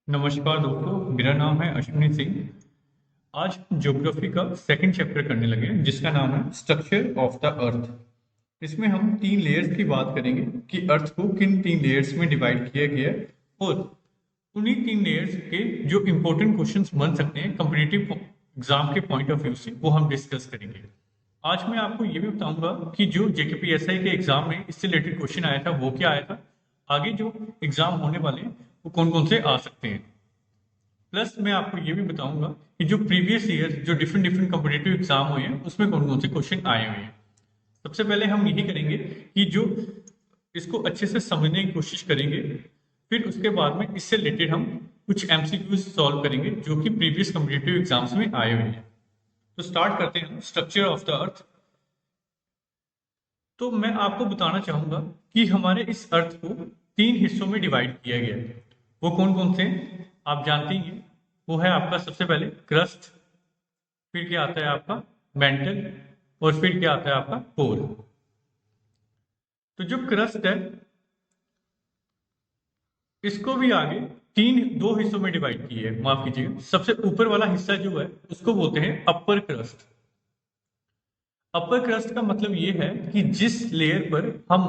नमस्कार दोस्तों, मेरा नाम है अश्विनी सिंह। आज हम ज्योग्राफी का सेकंड चैप्टर करने लगे हैं जिसका नाम है स्ट्रक्चर ऑफ द अर्थ। इसमें हम तीन लेयर्स की बात करेंगे कि अर्थ को किन तीन लेयर्स में डिवाइड किया गया है और उन्हीं तीन लेयर्स के जो इंपॉर्टेंट क्वेश्चंस बन सकते हैं कॉम्पिटिटिव एग्जाम के पॉइंट ऑफ व्यू से वो हम डिस्कस करेंगे। आज मैं आपको ये भी बताऊंगा कि जो जेकेपीएसआई के एग्जाम में इससे रिलेटेड क्वेश्चन आया था वो क्या आया था, आगे जो एग्जाम होने वाले हैं वो कौन कौन से आ सकते हैं। प्लस मैं आपको ये भी बताऊंगा कि जो प्रीवियस ईयर जो डिफरेंट डिफरेंट कॉम्पिटेटिव एग्जाम हुए हैं उसमें कौन कौन से क्वेश्चन आए हुए हैं। सबसे पहले हम यही करेंगे कि जो इसको अच्छे से समझने की कोशिश करेंगे, फिर उसके बाद में इससे रिलेटेड हम कुछ एमसीक्यूज सॉल्व करेंगे जो कि प्रीवियस कॉम्पिटेटिव एग्जाम्स में आए हुए हैं। तो स्टार्ट करते हैं स्ट्रक्चर ऑफ द अर्थ। तो मैं आपको बताना चाहूंगा कि हमारे इस अर्थ को तीन हिस्सों में डिवाइड किया गया है। वो कौन कौन से हैं आप जानते ही हैं। वो है आपका सबसे पहले क्रस्ट, फिर क्या आता है आपका मेंटल और फिर क्या आता है आपका कोर। तो जो क्रस्ट है इसको भी आगे दो हिस्सों में डिवाइड किए है। माफ कीजिएगा, सबसे ऊपर वाला हिस्सा जो है उसको बोलते हैं अपर क्रस्ट। अपर क्रस्ट का मतलब ये है कि जिस लेयर पर हम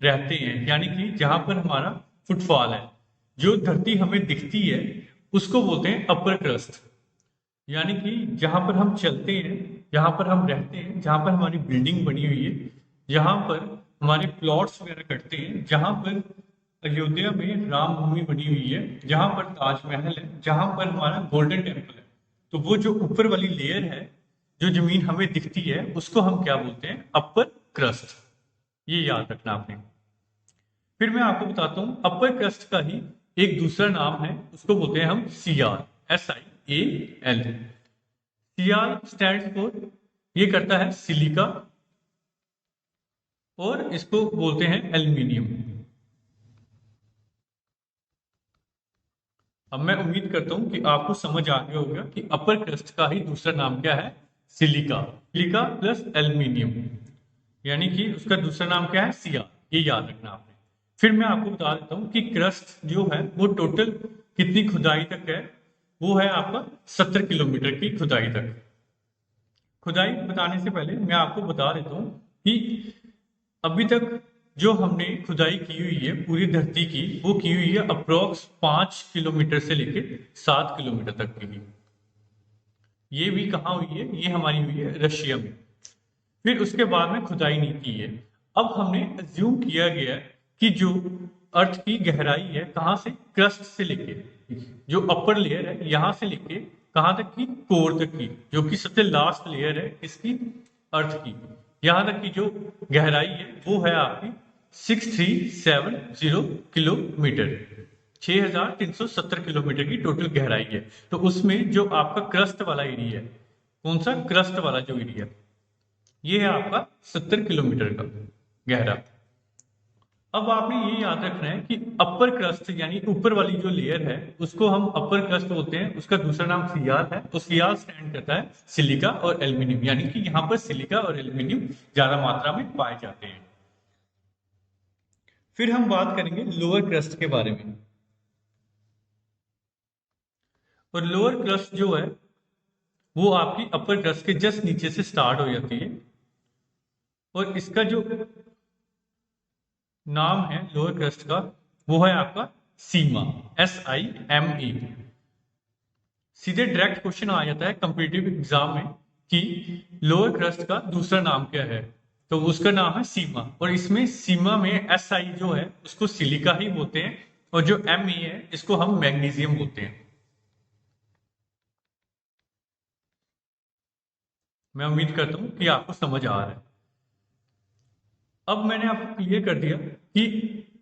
रहते हैं, यानी कि जहां पर हमारा फुटफॉल है, जो धरती हमें दिखती है उसको बोलते हैं अपर क्रस्ट। यानी कि जहां पर हम चलते हैं, जहां पर हम रहते हैं, जहां पर हमारी बिल्डिंग बनी हुई है, जहां पर हमारे प्लॉट्स वगैरह कटते हैं, जहां पर अयोध्या में राम भूमि बनी हुई है, जहां पर ताजमहल है, जहां पर हमारा गोल्डन टेम्पल है। तो वो जो ऊपर वाली लेयर है, जो जमीन हमें दिखती है, उसको हम क्या बोलते हैं? अपर क्रस्ट। ये याद रखना आपने। फिर मैं आपको बताता हूँ अपर क्रस्ट का ही एक दूसरा नाम है, उसको बोलते हैं हम CR, SIAL। CR stand for, ये करता है सिलिका और इसको बोलते हैं एल्यूमिनियम। अब मैं उम्मीद करता हूं कि आपको समझ आ गया होगा कि अपर क्रस्ट का ही दूसरा नाम क्या है? सिलिका। सिलिका प्लस एल्यूमिनियम, यानी कि उसका दूसरा नाम क्या है? सीआर। ये याद रखना आपने। फिर मैं आपको बता देता हूँ कि क्रस्ट जो है वो टोटल कितनी खुदाई तक है। वो है आपका 70 किलोमीटर की खुदाई तक। खुदाई बताने से पहले मैं आपको बता देता हूँ कि अभी तक जो हमने खुदाई की हुई है पूरी धरती की, वो की हुई है अप्रोक्स 5 किलोमीटर से लेकर 7 किलोमीटर तक की। ये भी कहाँ हुई है? ये हमारी हुई है रशिया में। फिर उसके बाद में खुदाई नहीं की है। अब हमने अज्यूम किया गया कि जो अर्थ की गहराई है कहाँ से, क्रस्ट से लेके, जो अपर लेयर है यहां से लेके कहाँ तक की, कोर तक की, जो कि सबसे लास्ट लेयर है इसकी, अर्थ की, यहां तक की जो गहराई है वो है आपकी 6370 किलोमीटर। 6370 किलोमीटर की टोटल गहराई है। तो उसमें जो आपका क्रस्ट वाला एरिया है, कौन सा? क्रस्ट वाला जो एरिया, ये है आपका 70 किलोमीटर का गहरा। अब आपने ये याद रखना है कि अपर क्रस्ट यानी ऊपर वाली जो लेयर है उसको हम अपर क्रस्ट बोलते हैं, उसका दूसरा नाम सीआर है। तो सीआर स्टैंड करता है सिलिका और एल्यूमिनियम, यानी कि यहाँ पर सिलिका और एल्यूमिनियम ज्यादा मात्रा में पाए जाते हैं। फिर हम बात करेंगे लोअर क्रस्ट के बारे में। और लोअर क्रस्ट जो है वो आपकी अपर क्रस्ट के जस्ट नीचे से स्टार्ट हो जाती है। और इसका जो नाम है लोअर क्रस्ट का वो है आपका सीमा, SIMA। सीधे डायरेक्ट क्वेश्चन आ जाता है कॉम्पिटिटिव एग्जाम में कि लोअर क्रस्ट का दूसरा नाम क्या है, तो उसका नाम है सीमा। और इसमें सीमा में SI जो है उसको सिलिका ही बोलते हैं, और जो ME है इसको हम मैग्नीशियम बोलते हैं। मैं उम्मीद करता हूं कि आपको समझ आ रहा है। अब मैंने आपको क्लियर कर दिया कि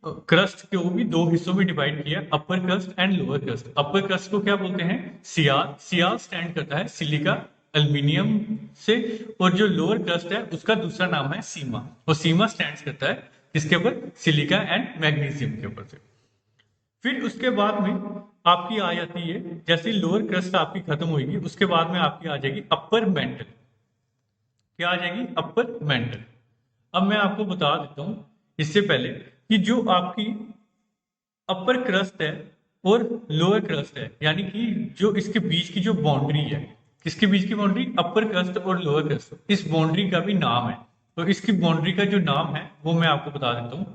क्रस्ट को भी दो हिस्सों में डिवाइड किया, upper crust and lower crust. Upper crust को क्या बोलते हैं? सीआर। सीआर स्टैंड करता है सिलिका एल्यूमिनियम से। और जो लोअर क्रस्ट है उसका दूसरा नाम है सीमा, और सीमा स्टैंड करता है किसके ऊपर? सिलिका एंड मैग्नीशियम के ऊपर से। फिर उसके बाद में आपकी आ जाती है, जैसे लोअर क्रस्ट आपकी खत्म होगी उसके बाद में आपकी आ जाएगी अपर मेंटल। क्या आ जाएगी? Upper mantle. अब मैं आपको बता देता हूं इससे पहले कि जो आपकी अपर क्रस्ट है और लोअर क्रस्ट है, यानी कि जो इसके बीच की जो बाउंड्री है, किसके बीच की बाउंड्री, अपर क्रस्ट और लोअर क्रस्ट, इस बाउंड्री का भी नाम है। तो इसकी बाउंड्री का जो नाम है वो मैं आपको बता देता हूं।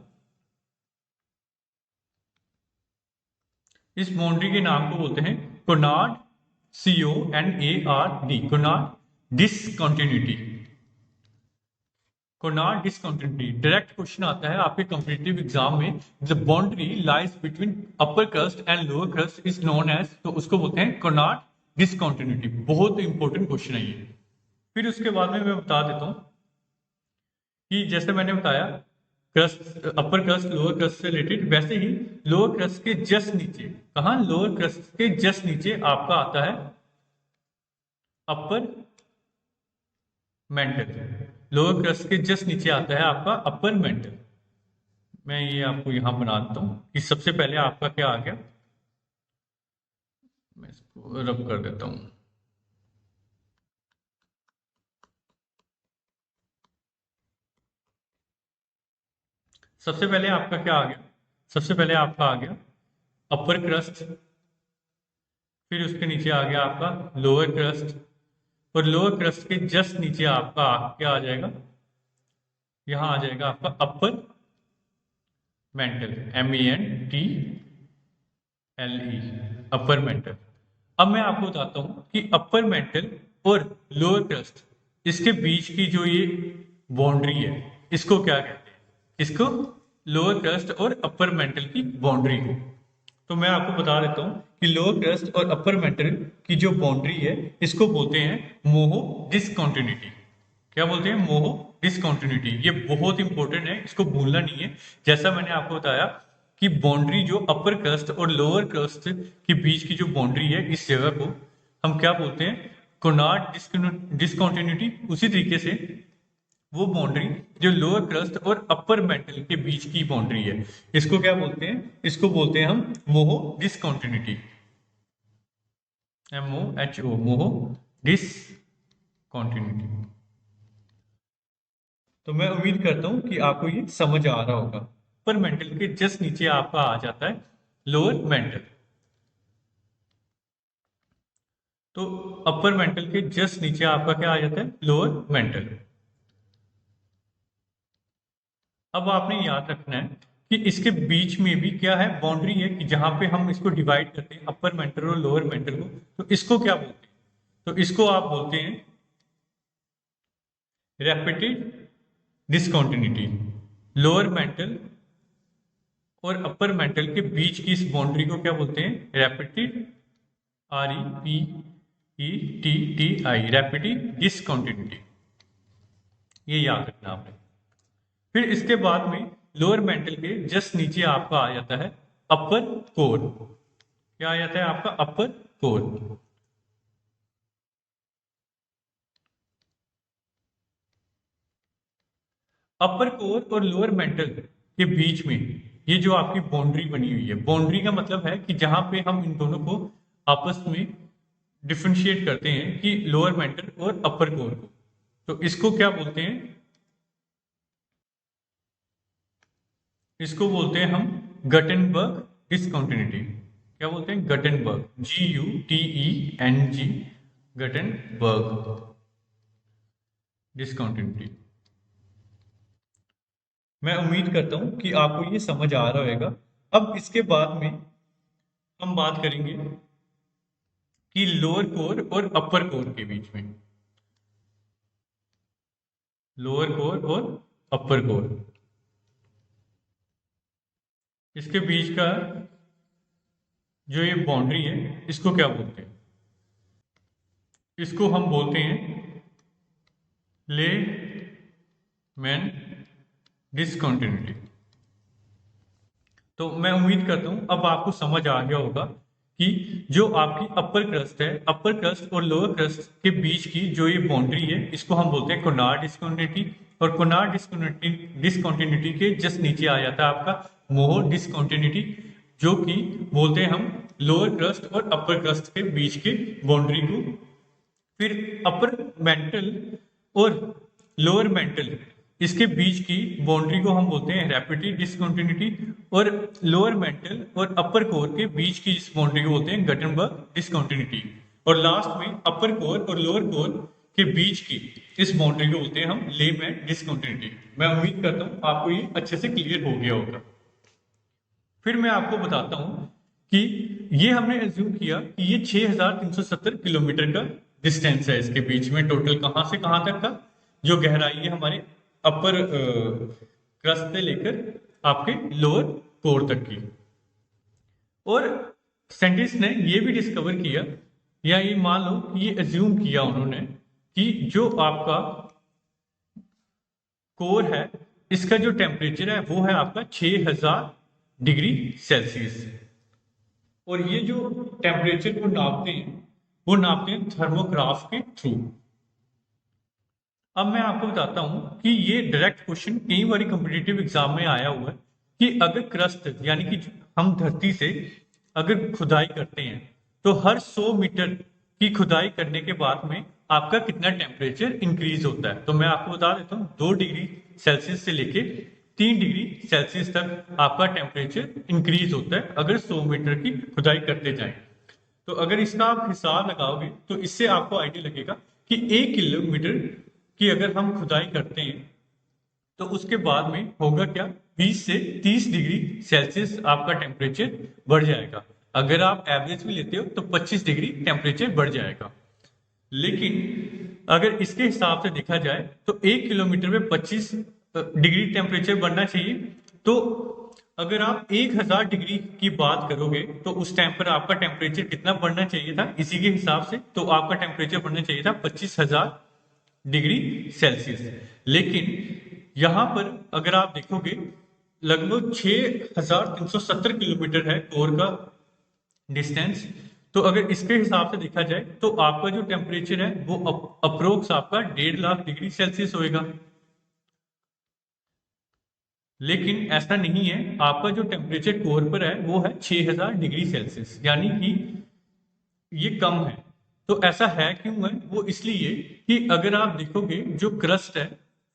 इस बाउंड्री के नाम को बोलते हैं Conrad, CONARD, Conrad discontinuity. Conrad discontinuity direct question आता है आपके कॉम्पिटिटिव एग्जाम में। The boundary lies between upper crust and lower crust is known as, तो उसको बोलते हैं कोनार्ड डिसकंटिन्यूटी। बहुत इंपॉर्टेंट क्वेश्चन है ये। फिर उसके बाद में मैं बता देता हूं कि जैसे मैंने बताया crust, upper crust lower crust से रिलेटेड, वैसे ही लोअर क्रस्ट के जस्ट नीचे, कहा लोअर क्रस्ट के जस्ट नीचे आपका आता है अपर मेंटल। लोअर क्रस्ट के जस्ट नीचे आता है आपका अपर मेंटल। मैं ये आपको यहां बना देता हूं कि सबसे पहले आपका क्या आ गया, मैं इसको रब कर देता हूं। सबसे पहले आपका क्या आ गया, सबसे पहले आपका आ गया अपर क्रस्ट, फिर उसके नीचे आ गया आपका लोअर क्रस्ट, और लोअर क्रस्ट के जस्ट नीचे आपका क्या आ जाएगा, यहां आ जाएगा आपका upper mantle, MENTLE, upper mantle. अब मैं आपको बताता हूं कि अपर मेंटल और लोअर क्रस्ट, इसके बीच की जो ये बाउंड्री है, इसको क्या कहते हैं, इसको लोअर क्रस्ट और अपर मेंटल की बाउंड्री को। तो मैं आपको बता देता हूं कि लोअर क्रस्ट और अपर मेंटल की जो बाउंड्री है, इसको बोलते हैं मोहो डिसकंटिन्यूटी। क्या बोलते हैं, मोहो डिसकंटिन्यूटी। ये बहुत इंपॉर्टेंट है, इसको भूलना नहीं है। जैसा मैंने आपको बताया कि बाउंड्री जो अपर क्रस्ट और लोअर क्रस्ट के बीच की जो बाउंड्री है, इस जगह को हम क्या बोलते हैं, कोनार्ड डिसकंटिन्यूटी। उसी तरीके से वो बाउंड्री जो लोअर क्रस्ट और अपर मेंटल के बीच की बाउंड्री है, इसको क्या बोलते हैं, इसको बोलते हैं हम मोहो डिसकंटिन्यूटी, MOHO, मोहो डिसकंटिन्यूटी। तो मैं उम्मीद करता हूं कि आपको ये समझ आ रहा होगा। अपर मेंटल के जस्ट नीचे आपका आ जाता है लोअर मेंटल। तो अपर मेंटल के जस्ट नीचे आपका क्या आ जाता है, लोअर मेंटल। अब आपने याद रखना है कि इसके बीच में भी क्या है, बाउंड्री है, कि जहां पे हम इसको डिवाइड करते हैं अपर मेंटल और लोअर मेंटल को, तो इसको क्या बोलते हैं, तो इसको आप बोलते हैं रैपिड डिसकंटिन्यूटी। लोअर मेंटल और अपर मेंटल के बीच की इस बाउंड्री को क्या बोलते हैं, रैपिड, REPETTI, रैपिड डिसकंटिन्यूटी। ये याद रखना आपने। फिर इसके बाद में लोअर मेंटल के जस्ट नीचे आपका आ जाता है अपर कोर। क्या आ जाता है आपका, अपर कोर। अपर कोर और लोअर मेंटल के बीच में ये जो आपकी बाउंड्री बनी हुई है, बाउंड्री का मतलब है कि जहां पे हम इन दोनों को आपस में डिफरेंशिएट करते हैं कि लोअर मेंटल और अपर कोर को, तो इसको क्या बोलते हैं, इसको बोलते हैं हम गटेनबर्ग डिसकंटिन्यूटी। क्या बोलते हैं, गटेनबर्ग, GUTENG, गटेनबर्ग डिसकंटिन्यूटी। मैं उम्मीद करता हूं कि आपको ये समझ आ रहा होगा। अब इसके बाद में हम बात करेंगे कि लोअर कोर और अपर कोर के बीच में, लोअर कोर और अपर कोर, इसके बीच का जो ये बाउंड्री है, इसको क्या बोलते हैं, इसको हम बोलते हैं ले मैन डिसकंटिन्यूटी। तो मैं उम्मीद करता हूं अब आपको समझ आ गया होगा कि जो आपकी अपर क्रस्ट है, अपर क्रस्ट और लोअर क्रस्ट के बीच की जो ये बाउंड्री है, इसको हम बोलते हैं कोनार्ड डिसकंटिन्यूटी। और कोनार्ड डिसकंटिन्यूटी के जस्ट नीचे आ जाता है आपका मोहो डिसकंटिन्यूटी, जो कि बोलते हैं हम लोअर क्रस्ट और अपर क्रस्ट के बीच के बाउंड्री को। फिर अपर मेंटल और लोअर मेंटल इसके बीच की बाउंड्री को हम बोलते हैं रेपिटी डिसकंटिन्यूटी, और लोअर मेंटल और अपर कोर के बीच की इस बाउंड्री को बोलते हैं गटनबर्ग डिसकंटिन्यूटी, और लास्ट में अपर कोर और लोअर कोर के बीच की इस बाउंड्री को बोलते हैं हम लेमैन डिसकंटिन्यूटी। मैं उम्मीद करता हूँ आपको ये अच्छे से क्लियर हो गया होगा। फिर मैं आपको बताता हूँ कि ये हमने एज्यूम किया कि ये 6370 किलोमीटर का डिस्टेंस है इसके बीच में, टोटल कहाँ से कहाँ तक का, जो गहराई है हमारे अपर क्रस्ट से लेकर आपके लोअर कोर तक की। और साइंटिस्ट ने ये भी डिस्कवर किया, या ये मान लो कि ये एज्यूम किया उन्होंने कि जो आपका कोर है इसका जो टेम्परेचर है वो है आपका 6000 डिग्री सेल्सियस, और ये जो टेम्परेचर को नापते हैं थर्मोग्राफ के थ्रू। अब मैं आपको बताता हूं कि ये डायरेक्ट क्वेश्चन कई बार कॉम्पिटिटिव एग्जाम में आया हुआ है कि अगर क्रस्ट यानी कि हम धरती से अगर खुदाई करते हैं तो हर 100 मीटर की खुदाई करने के बाद में आपका कितना टेम्परेचर इंक्रीज होता है। तो मैं आपको बता देता हूँ 2 डिग्री सेल्सियस से लेके 3 डिग्री सेल्सियस तक आपका टेम्परेचर इंक्रीज होता है अगर 100 मीटर की खुदाई करते जाएं। तो अगर इसका आप हिसाब लगाओगे तो इससे आपको आइडिया लगेगा कि 1 किलोमीटर की अगर हम खुदाई करते हैं तो उसके बाद में होगा क्या, 20 से 30 डिग्री सेल्सियस आपका टेम्परेचर बढ़ जाएगा। अगर आप एवरेज भी लेते हो तो 25 डिग्री टेम्परेचर बढ़ जाएगा। लेकिन अगर इसके हिसाब से देखा जाए तो 1 किलोमीटर में 25 डिग्री टेम्परेचर बढ़ना चाहिए, तो अगर आप 1000 डिग्री की बात करोगे तो उस टाइम पर आपका टेम्परेचर कितना बढ़ना चाहिए था, इसी के हिसाब से तो आपका टेम्परेचर बढ़ना चाहिए था 25,000 डिग्री सेल्सियस। लेकिन यहां पर अगर आप देखोगे लगभग 6370 किलोमीटर है कोर का डिस्टेंस, तो अगर इसके हिसाब से देखा जाए तो आपका जो टेम्परेचर है वो अप्रोक्स आपका 1.5 लाख डिग्री सेल्सियस होएगा। लेकिन ऐसा नहीं है, आपका जो टेम्परेचर कोर पर है वो है 6000 डिग्री सेल्सियस, यानी कि ये कम है। तो ऐसा है क्यों है, वो इसलिए कि अगर आप देखोगे जो क्रस्ट है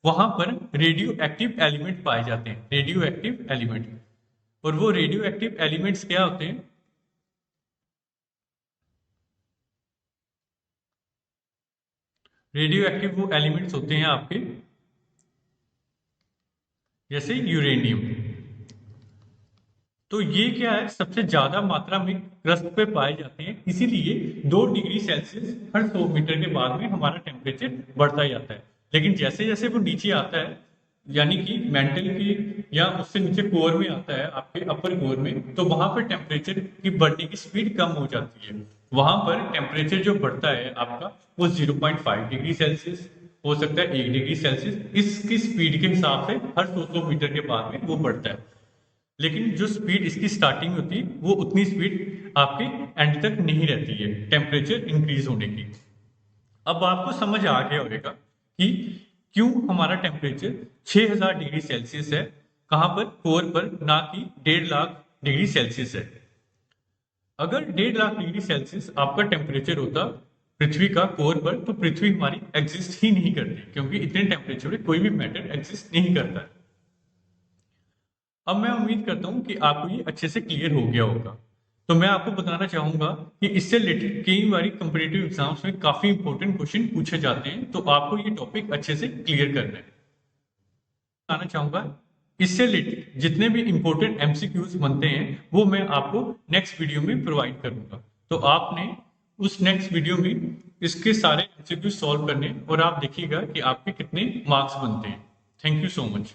वहां पर रेडियो एक्टिव एलिमेंट पाए जाते हैं, रेडियो एक्टिव एलिमेंट। और वो रेडियो एक्टिव एलिमेंट्स क्या होते हैं, रेडियो एक्टिव वो एलिमेंट्स होते हैं आपके जैसे यूरेनियम। तो ये क्या है, सबसे ज्यादा मात्रा में क्रस्ट पे पाए जाते हैं, इसीलिए 2 डिग्री सेल्सियस हर 100 मीटर के बाद में हमारा टेम्परेचर बढ़ता जाता है। लेकिन जैसे जैसे वो नीचे आता है, यानी कि मेंटल की या उससे नीचे कोर में आता है आपके अपर कोर में, तो वहां पर टेम्परेचर की बढ़ने की स्पीड कम हो जाती है। वहां पर टेम्परेचर जो बढ़ता है आपका वो 0.5 डिग्री सेल्सियस हो सकता है, 1 डिग्री सेल्सियस, इसकी स्पीड के हिसाब से हर 100 मीटर के बाद में वो बढ़ता है। लेकिन जो स्पीड इसकी स्टार्टिंग होती है वो उतनी स्पीड आपके एंड तक नहीं रहती है टेम्परेचर इंक्रीज होने की। अब आपको समझ आ गया होगा कि क्यों हमारा टेम्परेचर 6000 डिग्री सेल्सियस है, कहां पर, कोर पर, ना कि 1.5 लाख डिग्री सेल्सियस है। अगर 1.5 लाख डिग्री सेल्सियस आपका टेम्परेचर होता पृथ्वी का कोर पर, तो पृथ्वी हमारी एग्जिस्ट ही नहीं करती, क्योंकि इतने टेम्परेचर में कोई भी मैटर एग्जिस्ट नहीं करता है। अब मैं उम्मीद करता हूं कि आपको ये अच्छे से क्लियर हो गया होगा। तो मैं आपको बताना चाहूंगा कि इससे रिलेटेड कई बार कंपटीटिव एग्जाम्स में काफी इंपॉर्टेंट क्वेश्चन पूछे जाते हैं, तो आपको ये टॉपिक अच्छे से क्लियर करना है। बताना चाहूंगा इससे रिलेटेड जितने भी इंपॉर्टेंट एमसीक्यूज बनते हैं वो मैं आपको नेक्स्ट वीडियो में प्रोवाइड करूंगा। तो आपने उस नेक्स्ट वीडियो में इसके सारे एमसीक्यूज सॉल्व करने, और आप देखिएगा कि आपके कितने मार्क्स बनते हैं। Thank you so much.